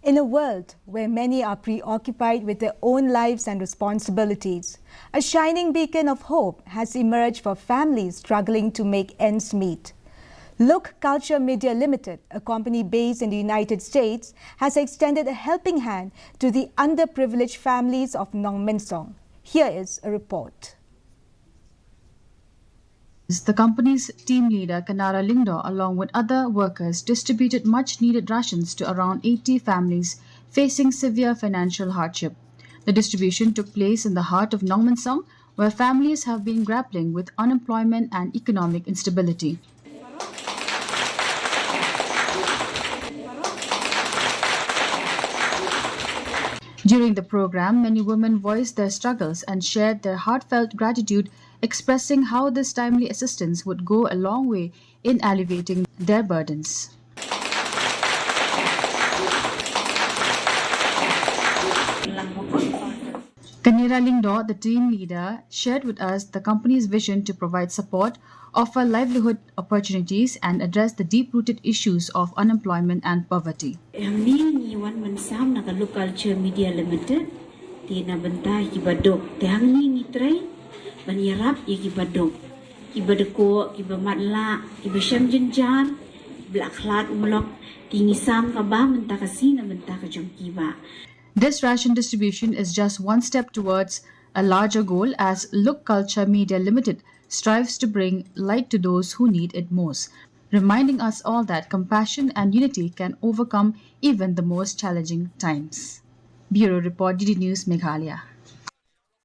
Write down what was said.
In a world where many are preoccupied with their own lives and responsibilities, a shining beacon of hope has emerged for families struggling to make ends meet. Look Culture Media Limited, a company based in the United States, has extended a helping hand to the underprivileged families of Nongmensong. Here is a report. The company's team leader, Kanara Lingdo, along with other workers, distributed much-needed rations to around 80 families facing severe financial hardship. The distribution took place in the heart of Nongmensong, where families have been grappling with unemployment and economic instability. During the program, many women voiced their struggles and shared their heartfelt gratitude, expressing how this timely assistance would go a long way in alleviating their burdens. Kanira Lingdo, the team leader, shared with us the company's vision to provide support, offer livelihood opportunities, and address the deep-rooted issues of unemployment and poverty. Nongmensong Look Culture Media Limited, tina benta kibadok, tehang ni try, banyarap kibadok, kibadoko, kibamatla, kibasham jenjar, blaklat umlok, tingisam kaba benta kasina benta kajong kiba. This ration distribution is just one step towards a larger goal as Look Culture Media Limited strives to bring light to those who need it most, reminding us all that compassion and unity can overcome even the most challenging times. Bureau Report, DD News, Meghalaya.